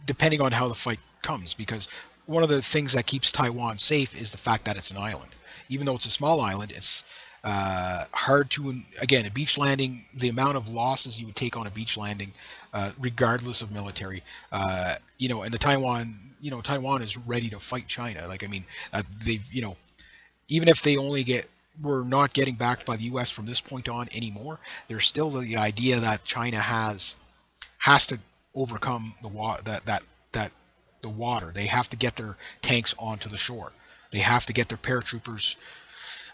depending on how the fight comes, because one of the things that keeps Taiwan safe is the fact that it's an island. Even though it's a small island, it's hard to, again, a beach landing, the amount of losses you would take on a beach landing, regardless of military, and the Taiwan is ready to fight China. Like, I mean, they've, even if they we're not getting backed by the U.S. from this point on anymore, there's still the idea that China has to overcome the water. They have to get their tanks onto the shore. They have to get their paratroopers.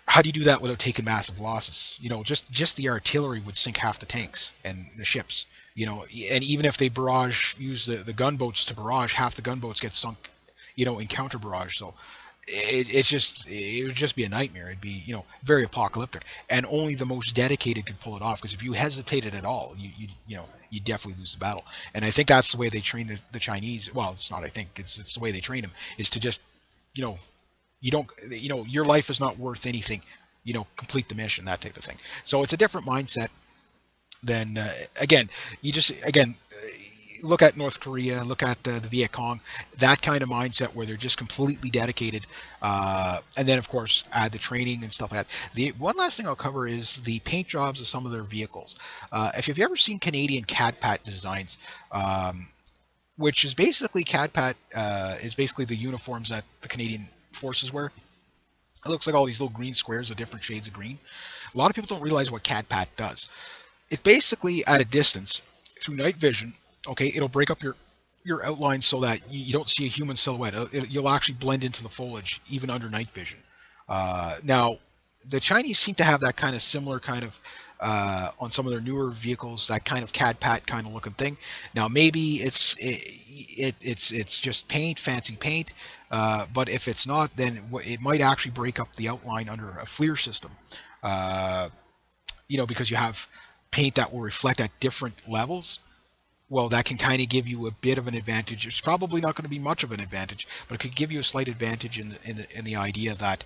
How do you do that without taking massive losses? Just the artillery would sink half the tanks and the ships. And even if they use the gunboats to barrage, half the gunboats get sunk, in counter barrage. So it would just be a nightmare. It'd be, very apocalyptic, and only the most dedicated could pull it off. Because if you hesitated at all, you definitely lose the battle. And I think that's the way they train the Chinese. Well, it's not. I think it's the way they train them, is to just, you don't, your life is not worth anything. Complete the mission, that type of thing. So it's a different mindset than look at North Korea, look at the Viet Cong, that kind of mindset where they're just completely dedicated, and then of course add the training and stuff like that. The one last thing I'll cover is the paint jobs of some of their vehicles. If you've ever seen Canadian CAD-PAT designs, which is basically CAD-PAT is basically the uniforms that the Canadian forces wear. It looks like all these little green squares of different shades of green. A lot of people don't realize what CAD-PAT does. It basically, at a distance, through night vision, okay, it'll break up your outline so that you don't see a human silhouette. You'll actually blend into the foliage, even under night vision. Now, the Chinese seem to have that kind of similar kind of, on some of their newer vehicles, that kind of CAD-PAT kind of looking thing. Now, maybe it's just paint, fancy paint, but if it's not, then it might actually break up the outline under a FLIR system. Because you have paint that will reflect at different levels. Well, that can kind of give you a bit of an advantage. It's probably not going to be much of an advantage, but it could give you a slight advantage in the idea that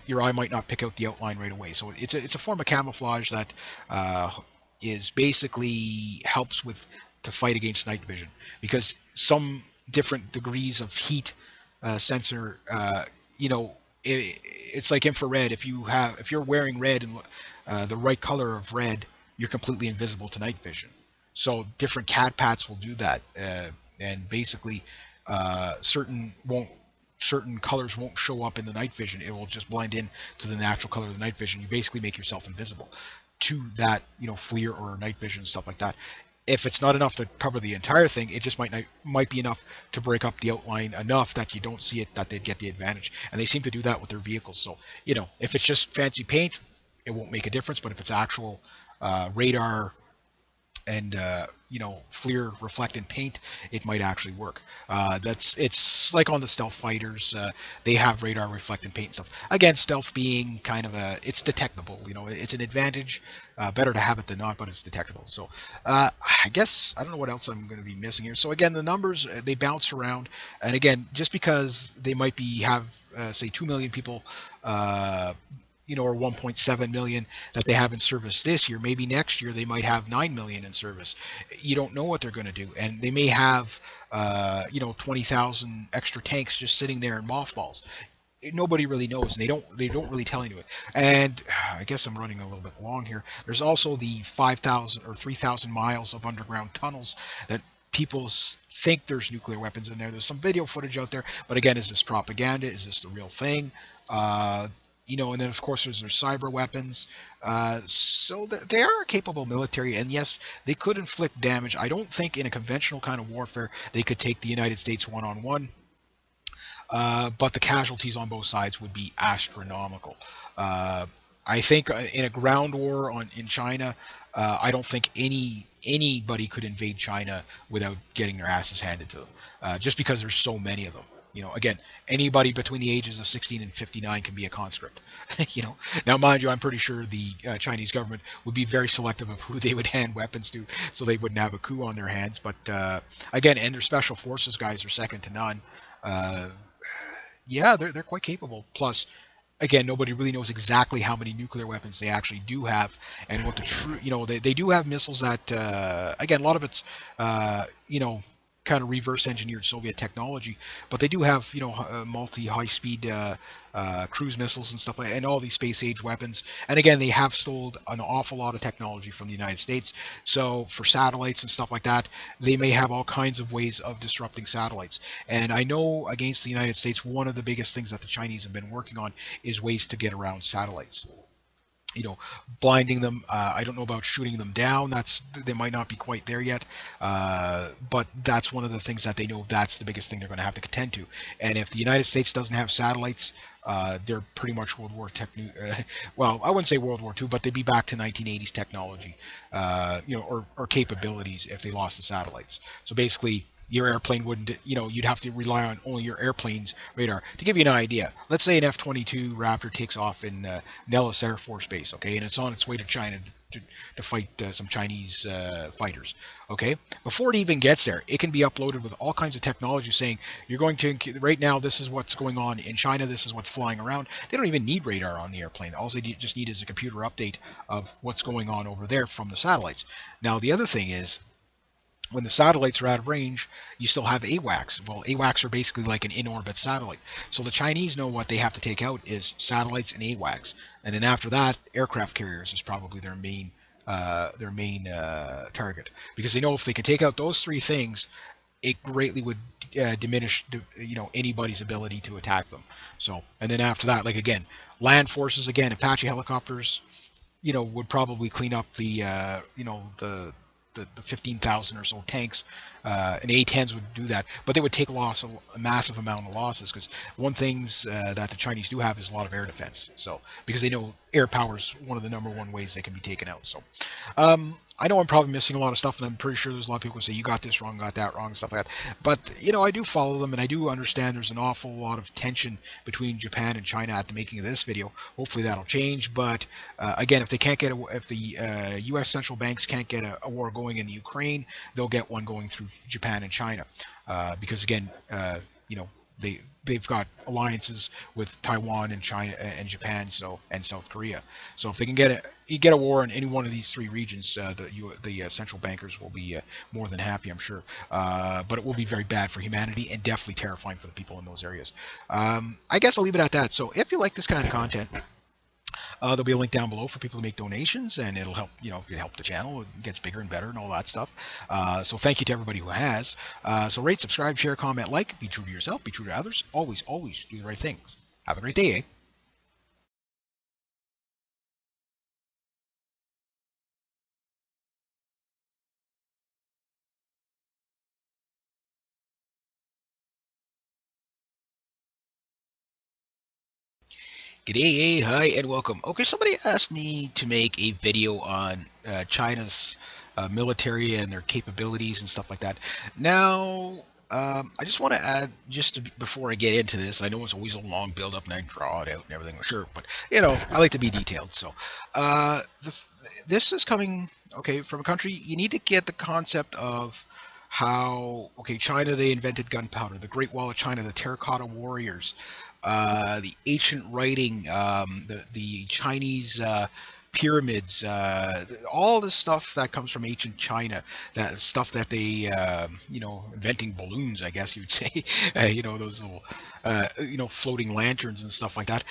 your eye might not pick out the outline right away. So it's a form of camouflage that is basically helps to fight against night vision, because some different degrees of heat sensor, it's like infrared. If you're wearing red and the right color of red, you're completely invisible to night vision. So different cat pats will do that, and basically certain colors won't show up in the night vision. It will just blend in to the natural color of the night vision. You basically make yourself invisible to that, FLIR or night vision and stuff like that. If it's not enough to cover the entire thing, it just might be enough to break up the outline enough that you don't see it, that they'd get the advantage. And they seem to do that with their vehicles. So, if it's just fancy paint, it won't make a difference. But if it's actual radar and FLIR reflectant paint, it might actually work. It's like on the stealth fighters, they have radar reflectant paint and stuff. Again, stealth being kind of it's detectable. It's an advantage. Better to have it than not, but it's detectable. So I guess I don't know what else I'm going to be missing here. So again, the numbers, they bounce around, and again, just because they might have say 2 million people. Or 1.7 million that they have in service this year. Maybe next year they might have 9 million in service. You don't know what they're going to do, and they may have 20,000 extra tanks just sitting there in mothballs. Nobody really knows, and they don't really tell you it. And I guess I'm running a little bit long here. There's also the 5,000 or 3,000 miles of underground tunnels that people think there's nuclear weapons in there. There's some video footage out there, but again, is this propaganda? Is this the real thing? And then of course there's their cyber weapons. So they are a capable military, and yes, they could inflict damage. I don't think in a conventional kind of warfare they could take the United States one-on-one, but the casualties on both sides would be astronomical. I think in a ground war in China, I don't think anybody could invade China without getting their asses handed to them, just because there's so many of them. Again, anybody between the ages of 16 and 59 can be a conscript. Now, mind you, I'm pretty sure the Chinese government would be very selective of who they would hand weapons to, so they wouldn't have a coup on their hands. But again, and their special forces guys are second to none. Yeah, they're quite capable. Plus, again, nobody really knows exactly how many nuclear weapons they actually do have, and what the true. They do have missiles that, again, a lot of it's, kind of reverse engineered Soviet technology, but they do have multi high speed cruise missiles and stuff like that, and all these space age weapons. And again, they have stole an awful lot of technology from the United States. So for satellites and stuff like that, they may have all kinds of ways of disrupting satellites. And I know against the United States, one of the biggest things that the Chinese have been working on is ways to get around satellites. Blinding them. I don't know about shooting them down. They might not be quite there yet, but that's one of the things that they know that's the biggest thing they're going to have to contend to. And if the United States doesn't have satellites, they're pretty much World War well, I wouldn't say World War II, but they'd be back to 1980s technology, or capabilities if they lost the satellites. So basically, your airplane wouldn't, you'd have to rely on only your airplane's radar. To give you an idea, let's say an F-22 Raptor takes off in Nellis Air Force Base, okay, and it's on its way to China to fight some Chinese fighters, okay? Before it even gets there, it can be uploaded with all kinds of technology saying, you're going to, right now, this is what's going on in China, this is what's flying around. They don't even need radar on the airplane. All they just need is a computer update of what's going on over there from the satellites. Now, the other thing is, when the satellites are out of range, you still have AWACS. Well, AWACS are basically like an in-orbit satellite. So the Chinese know what they have to take out is satellites and AWACS. And then after that, aircraft carriers is probably their main target. Because they know if they can take out those three things, it greatly would diminish anybody's ability to attack them. So, and then after that, like again, land forces, again, Apache helicopters, would probably clean up the 15,000 or so tanks, and A-10s would do that, but they would take a massive amount of losses, because one things that the Chinese do have is a lot of air defense. So because they know air power is one of the number one ways they can be taken out. So I know I'm probably missing a lot of stuff, and I'm pretty sure there's a lot of people who say you got this wrong, got that wrong, stuff like that. But I do follow them, and I do understand there's an awful lot of tension between Japan and China at the making of this video. Hopefully that'll change. But again, if the U.S. central banks can't get a war going in the Ukraine, they'll get one going through Japan and China, because again, they've got alliances with Taiwan and China and Japan, so and South Korea. So if they can get a war in any one of these three regions, the central bankers will be more than happy, I'm sure. But it will be very bad for humanity and definitely terrifying for the people in those areas. I guess I'll leave it at that. So if you like this kind of content, there'll be a link down below for people to make donations, and it'll help, if you help the channel, it gets bigger and better and all that stuff. So thank you to everybody who has. So rate, subscribe, share, comment, like. Be true to yourself, be true to others. Always, always do the right things. Have a great day, eh? G'day, hi, and welcome. Okay, somebody asked me to make a video on China's military and their capabilities and stuff like that. Now, I just want to add, before I get into this, I know it's always a long build-up and I draw it out and everything, sure, but, I like to be detailed. So, this is coming, okay, from a country, you need to get the concept of how, okay, China, they invented gunpowder, the Great Wall of China, the Terracotta Warriors, the ancient writing, the Chinese pyramids, all the stuff that comes from ancient China, that stuff that they, inventing balloons, I guess you would say, those little, floating lanterns and stuff like that.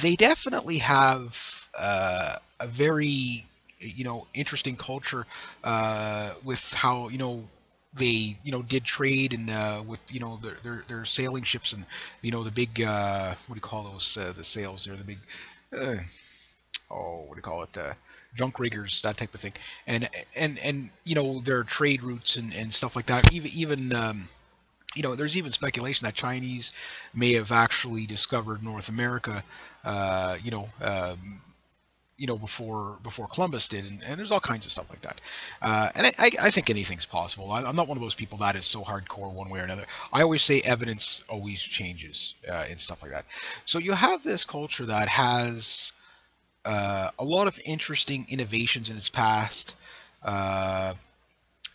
They definitely have a very, interesting culture with how, they did trade and with their sailing ships and the big what do you call those the sails there, the big what do you call it, junk riggers, that type of thing, and their trade routes and stuff like that. Even there's even speculation that Chinese may have actually discovered North America, before Columbus did, and there's all kinds of stuff like that. And I think anything's possible. I'm not one of those people that is so hardcore one way or another. I always say evidence always changes and stuff like that. So you have this culture that has a lot of interesting innovations in its past,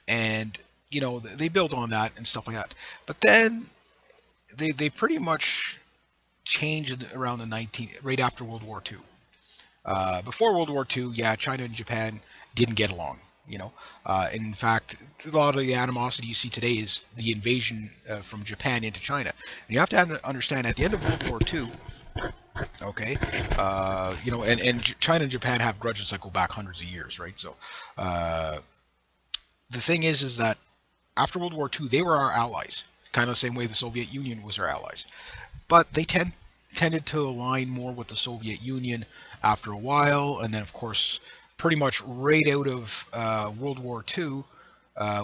and they build on that and stuff like that. But then they pretty much changed around right after World War II. Before World War II, yeah, China and Japan didn't get along. In fact, a lot of the animosity you see today is the invasion from Japan into China. And you have to understand, at the end of World War II, okay, and China and Japan have grudges that go back hundreds of years, right? So the thing is that after World War II, they were our allies, kind of the same way the Soviet Union was our allies. But they tended to align more with the Soviet Union after a while, and then of course pretty much right out of World War II,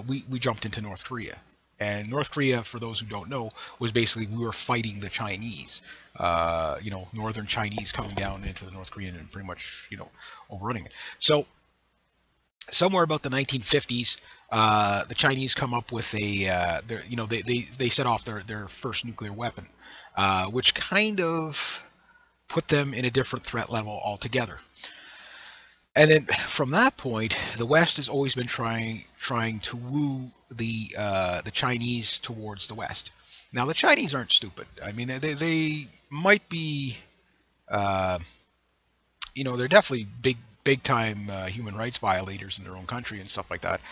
we jumped into North Korea. And North Korea, for those who don't know, was basically, we were fighting the Chinese, northern Chinese coming down into the North Korean and pretty much overrunning it. So somewhere about the 1950s, the Chinese come up with they set off their first nuclear weapon, which kind of put them in a different threat level altogether. And then from that point, the West has always been trying to woo the Chinese towards the West. Now the Chinese aren't stupid. I mean, they might be, they're definitely big time human rights violators in their own country and stuff like that,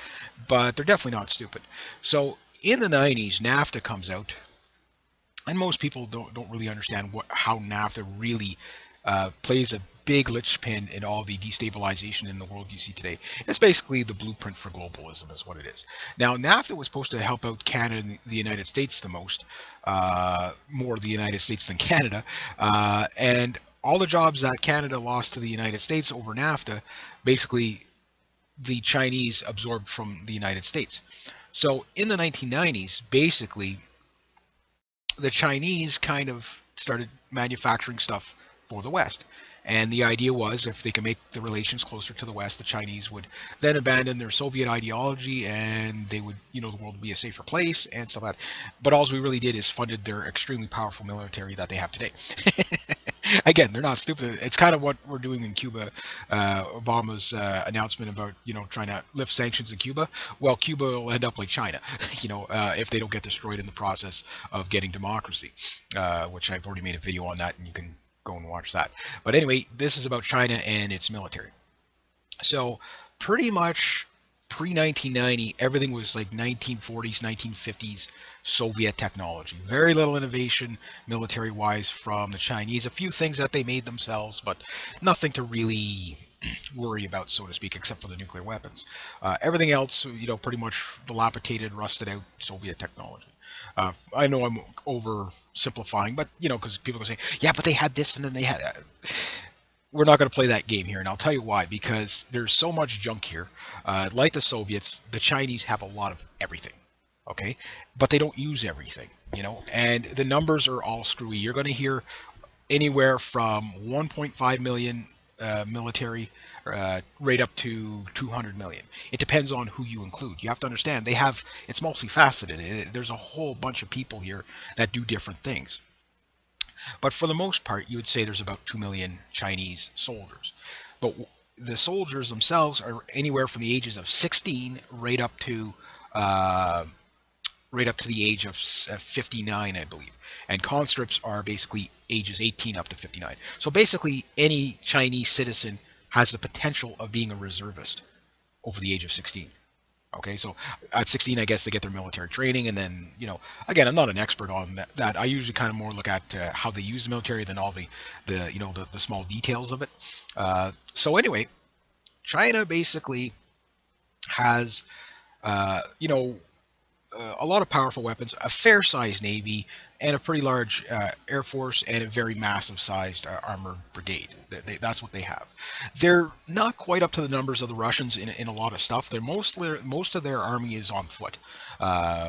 but they're definitely not stupid. So in the 90s, NAFTA comes out. And most people don't really understand how NAFTA really plays a big linchpin in all the destabilization in the world you see today. It's basically the blueprint for globalism is what it is. Now, NAFTA was supposed to help out Canada and the United States the most, more the United States than Canada, and all the jobs that Canada lost to the United States over NAFTA, basically the Chinese absorbed from the United States. So in the 1990s, basically, the Chinese kind of started manufacturing stuff for the West. And the idea was, if they can make the relations closer to the West, the Chinese would then abandon their Soviet ideology, and they would, the world would be a safer place and stuff like that. But all we really did is funded their extremely powerful military that they have today. Again, they're not stupid. It's kind of what we're doing in Cuba. Obama's announcement about trying to lift sanctions in Cuba. Well, Cuba will end up like China, if they don't get destroyed in the process of getting democracy. Which I've already made a video on that, and you can go and watch that. But anyway, this is about China and its military. So pretty much pre 1990, everything was like 1940s, 1950s Soviet technology. Very little innovation military wise from the Chinese. A few things that they made themselves, but nothing to really worry about, so to speak, except for the nuclear weapons. Everything else, pretty much dilapidated, rusted out Soviet technology. I know I'm oversimplifying, but because people can say, yeah, but they had this and then they had that. We're not going to play that game here, and I'll tell you why. Because there's so much junk here. Like the Soviets, the Chinese have a lot of everything, okay? But they don't use everything, and the numbers are all screwy. You're going to hear anywhere from 1.5 million military right up to 200 million. It depends on who you include. You have to understand it's multifaceted. There's a whole bunch of people here that do different things. But for the most part, you would say there's about 2 million Chinese soldiers. But the soldiers themselves are anywhere from the ages of 16 right up to the age of 59, I believe. And conscripts are basically ages 18 up to 59. So basically, any Chinese citizen has the potential of being a reservist over the age of 16. Okay, so at 16, I guess they get their military training, and then, again, I'm not an expert on that. I usually kind of more look at how they use the military than all the small details of it. So anyway, China basically has, a lot of powerful weapons, a fair-sized navy, and a pretty large air force, and a very massive-sized armored brigade. That's what they have. They're not quite up to the numbers of the Russians in a lot of stuff. Most of their army is on foot,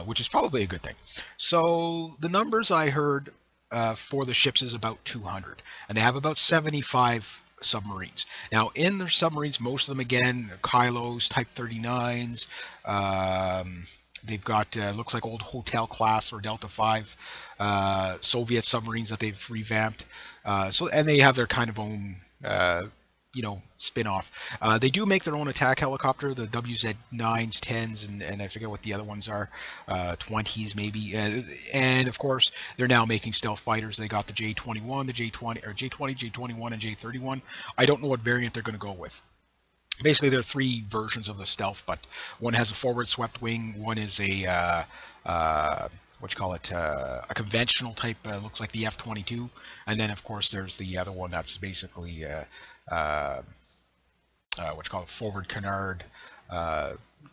which is probably a good thing. So the numbers I heard for the ships is about 200, and they have about 75 submarines. Now, in their submarines, most of them, again, Kylos, Type 39s. They've got, looks like old Hotel class or Delta 5 Soviet submarines that they've revamped. And they have their kind of own, spin-off. They do make their own attack helicopter, the WZ-9s, 10s, and I forget what the other ones are, 20s maybe. And of course, they're now making stealth fighters. They got the J-21, the J-20, or J-20, J-21, and J-31. I don't know what variant they're going to go with. Basically, there are three versions of the stealth, but one has a forward swept wing, one is a a conventional type, looks like the F-22, and then of course there's the other one that's basically forward canard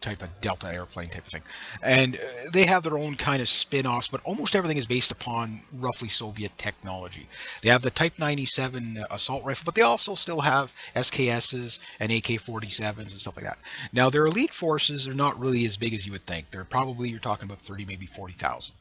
type of Delta airplane type of thing. And they have their own kind of spin-offs, but almost everything is based upon roughly Soviet technology. They have the Type 97 assault rifle, but they also still have SKSs and AK-47s and stuff like that. Now, their elite forces are not really as big as you would think. You're talking about 30, maybe 40,000.